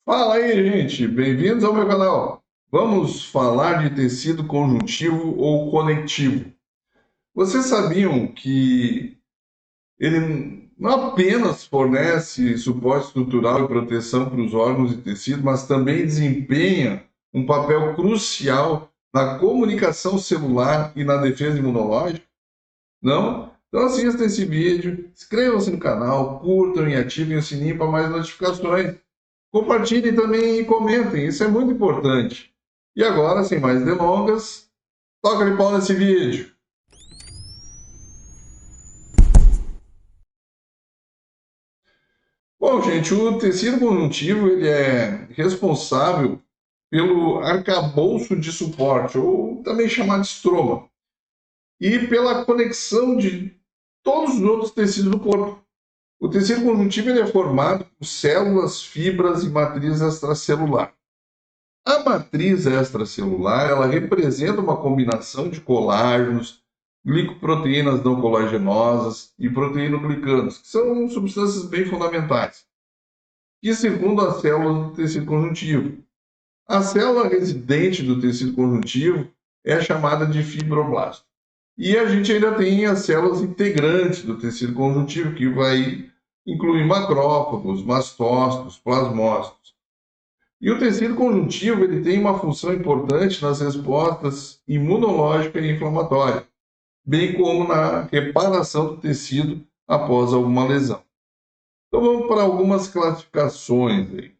Fala aí, gente! Bem-vindos ao meu canal. Vamos falar de tecido conjuntivo ou conectivo. Vocês sabiam que ele não apenas fornece suporte estrutural e proteção para os órgãos e tecidos, mas também desempenha um papel crucial na comunicação celular e na defesa imunológica? Não? Então assistam esse vídeo, inscrevam-se no canal, curtam e ativem o sininho para mais notificações. Compartilhem também e comentem, isso é muito importante. E agora, sem mais delongas, toca de pau nesse vídeo. Bom, gente, o tecido conjuntivo ele é responsável pelo arcabouço de suporte, ou também chamado de estroma, e pela conexão de todos os outros tecidos do corpo. O tecido conjuntivo ele é formado por células, fibras e matriz extracelular. A matriz extracelular, ela representa uma combinação de colágenos, glicoproteínas não colagenosas e proteinoglicanos, que são substâncias bem fundamentais, que circundam as células do tecido conjuntivo. A célula residente do tecido conjuntivo é chamada de fibroblasto. E a gente ainda tem as células integrantes do tecido conjuntivo, que vai incluir macrófagos, mastócitos, plasmócitos. E o tecido conjuntivo ele tem uma função importante nas respostas imunológica e inflamatória, bem como na reparação do tecido após alguma lesão. Então vamos para algumas classificações aí.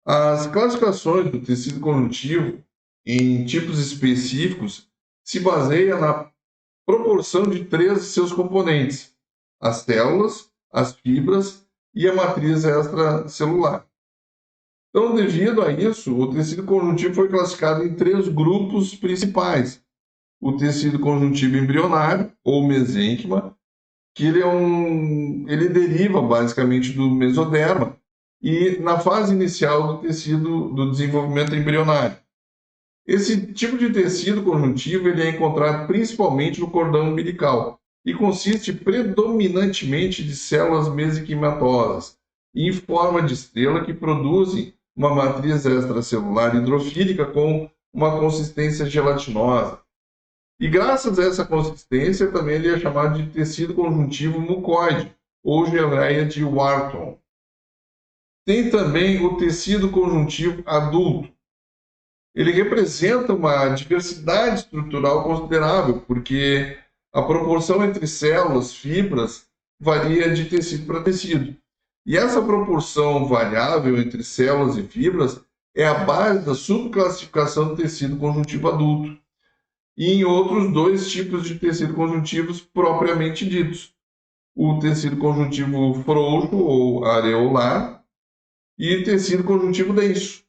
As classificações do tecido conjuntivo em tipos específicos se baseiam na proporção de três de seus componentes: as células, as fibras e a matriz extracelular. Então, devido a isso, o tecido conjuntivo foi classificado em três grupos principais. O tecido conjuntivo embrionário, ou mesênquima, que ele deriva basicamente do mesoderma e na fase inicial do tecido do desenvolvimento embrionário. Esse tipo de tecido conjuntivo ele é encontrado principalmente no cordão umbilical e consiste predominantemente de células mesenquimatosas em forma de estrela que produzem uma matriz extracelular hidrofílica com uma consistência gelatinosa. E graças a essa consistência também ele é chamado de tecido conjuntivo mucoide ou geleia de Wharton. Tem também o tecido conjuntivo adulto. Ele representa uma diversidade estrutural considerável, porque a proporção entre células, fibras, varia de tecido para tecido. E essa proporção variável entre células e fibras é a base da subclassificação do tecido conjuntivo adulto e em outros dois tipos de tecido conjuntivos propriamente ditos: o tecido conjuntivo frouxo ou areolar e tecido conjuntivo denso.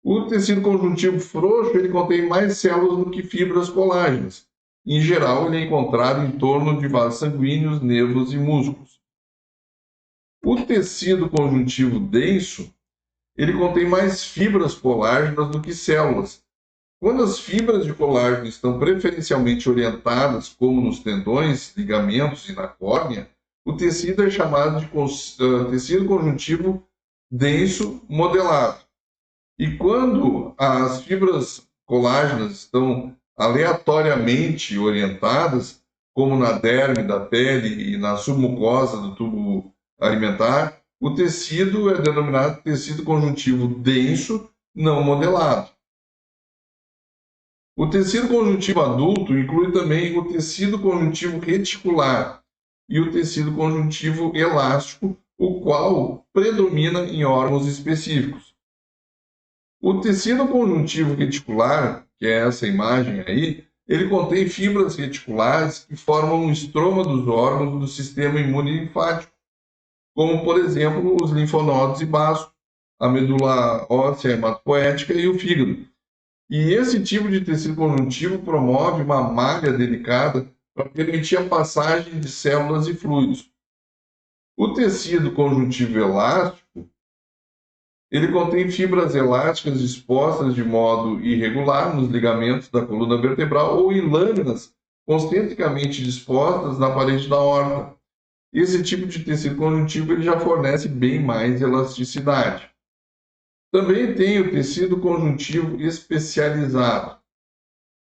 O tecido conjuntivo frouxo ele contém mais células do que fibras colágenas. Em geral, ele é encontrado em torno de vasos sanguíneos, nervos e músculos. O tecido conjuntivo denso ele contém mais fibras colágenas do que células. Quando as fibras de colágeno estão preferencialmente orientadas, como nos tendões, ligamentos e na córnea, o tecido é chamado de tecido conjuntivo denso modelado. E quando as fibras colágenas estão aleatoriamente orientadas, como na derme da pele e na submucosa do tubo alimentar, o tecido é denominado tecido conjuntivo denso não modelado. O tecido conjuntivo adulto inclui também o tecido conjuntivo reticular e o tecido conjuntivo elástico, o qual predomina em órgãos específicos. O tecido conjuntivo reticular, que é essa imagem aí, ele contém fibras reticulares que formam um estroma dos órgãos do sistema imune linfático, como, por exemplo, os linfonodos e baços, a medula óssea hematopoética e o fígado. E esse tipo de tecido conjuntivo promove uma malha delicada para permitir a passagem de células e fluidos. O tecido conjuntivo elástico ele contém fibras elásticas dispostas de modo irregular nos ligamentos da coluna vertebral ou em lâminas concentricamente dispostas na parede da aorta. Esse tipo de tecido conjuntivo ele já fornece bem mais elasticidade. Também tem o tecido conjuntivo especializado.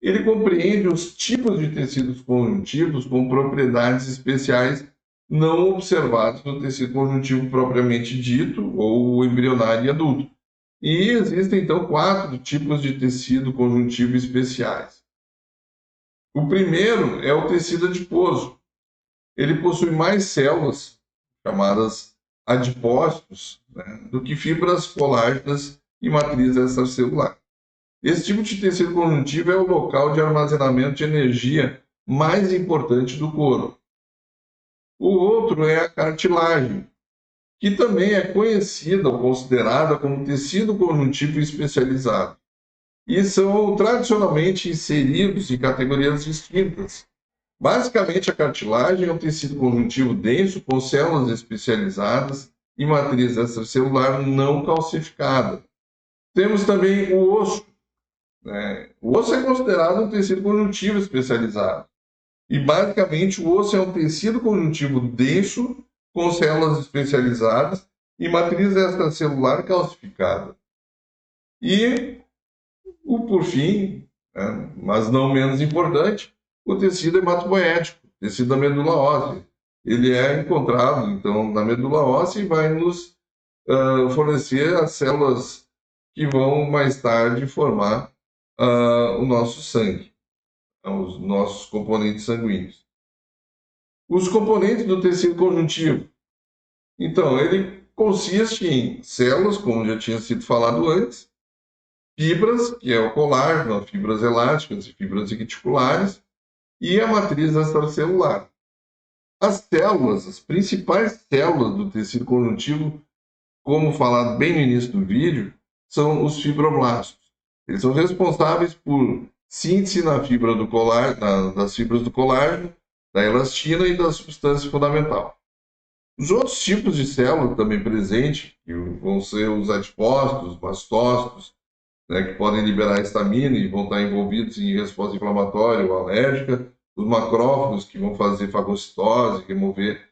Ele compreende os tipos de tecidos conjuntivos com propriedades especiais não observados no tecido conjuntivo propriamente dito ou embrionário e adulto. E existem, então, 4 tipos de tecido conjuntivo especiais. O primeiro é o tecido adiposo. Ele possui mais células, chamadas adipócitos, né, do que fibras colágenas e matriz extracelular. Esse tipo de tecido conjuntivo é o local de armazenamento de energia mais importante do corpo. O outro é a cartilagem, que também é conhecida ou considerada como tecido conjuntivo especializado, e são tradicionalmente inseridos em categorias distintas. Basicamente, a cartilagem é um tecido conjuntivo denso com células especializadas e matriz extracelular não calcificada. Temos também o osso. O osso é considerado um tecido conjuntivo especializado. E, basicamente, o osso é um tecido conjuntivo denso, com células especializadas e matriz extracelular calcificada. E, por fim, mas não menos importante, o tecido hematopoético, tecido da medula óssea. Ele é encontrado, então, na medula óssea e vai nos fornecer as células que vão mais tarde formar o nosso sangue, os nossos componentes sanguíneos. Os componentes do tecido conjuntivo. Então, ele consiste em células, como já tinha sido falado antes, fibras, que é o colágeno, fibras elásticas e fibras reticulares, e a matriz extracelular. As células, as principais células do tecido conjuntivo, como falado bem no início do vídeo, são os fibroblastos. Eles são responsáveis por síntese na fibra do colágeno, das fibras do colágeno, da elastina e da substância fundamental. Os outros tipos de célula também presentes, que vão ser os adipócitos, os mastócitos, que podem liberar histamina e vão estar envolvidos em resposta inflamatória ou alérgica, os macrófagos, que vão fazer fagocitose, remover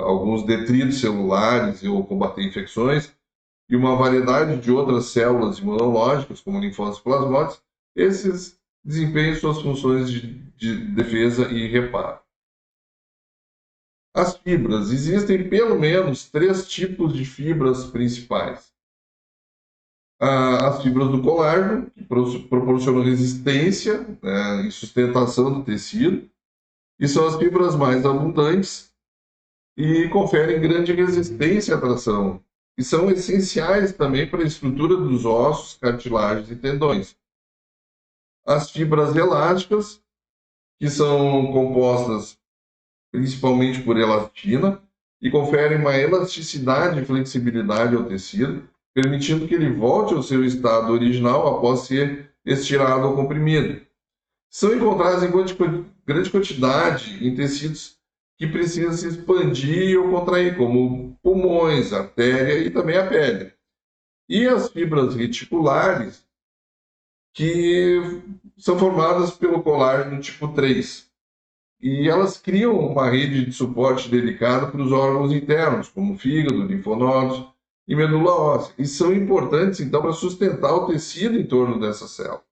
alguns detritos celulares ou combater infecções, e uma variedade de outras células imunológicas, como linfócitos e plasmócitos, esses desempenham suas funções de defesa e reparo. As fibras. Existem pelo menos 3 tipos de fibras principais. As fibras do colágeno, que proporcionam resistência, e sustentação do tecido, e são as fibras mais abundantes e conferem grande resistência à tração, e são essenciais também para a estrutura dos ossos, cartilagens e tendões. As fibras elásticas, que são compostas principalmente por elastina, e conferem uma elasticidade e flexibilidade ao tecido, permitindo que ele volte ao seu estado original após ser estirado ou comprimido. São encontradas em grande quantidade em tecidos que precisam se expandir ou contrair, como pulmões, artéria e também a pele. E as fibras reticulares, que são formadas pelo colágeno tipo 3. E elas criam uma rede de suporte delicada para os órgãos internos, como fígado, linfonodos e medula óssea, e são importantes, então, para sustentar o tecido em torno dessas células.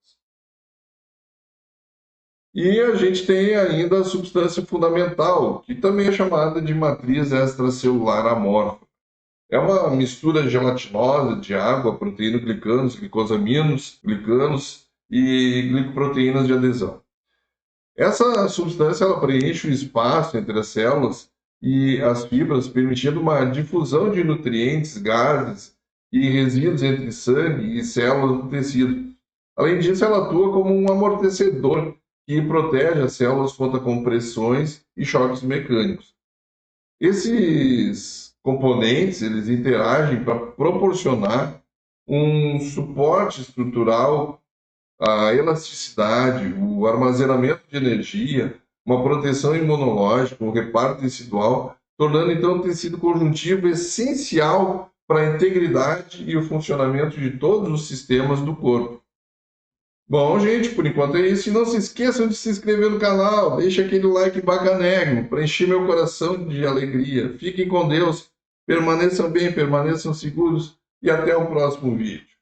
E a gente tem ainda a substância fundamental, que também é chamada de matriz extracelular amorfa. É uma mistura gelatinosa de água, proteína-glicanos, glicosaminos, glicanos e glicoproteínas de adesão. Essa substância ela preenche o espaço entre as células e as fibras, permitindo uma difusão de nutrientes, gases e resíduos entre sangue e células do tecido. Além disso, ela atua como um amortecedor que protege as células contra compressões e choques mecânicos. Esses componentes eles interagem para proporcionar um suporte estrutural, a elasticidade, o armazenamento de energia, uma proteção imunológica, um reparo tecidual, tornando então o tecido conjuntivo essencial para a integridade e o funcionamento de todos os sistemas do corpo. Bom, gente, por enquanto é isso. E não se esqueçam de se inscrever no canal, deixa aquele like bacanérrimo para encher meu coração de alegria. Fiquem com Deus, permaneçam bem, permaneçam seguros. e até o próximo vídeo.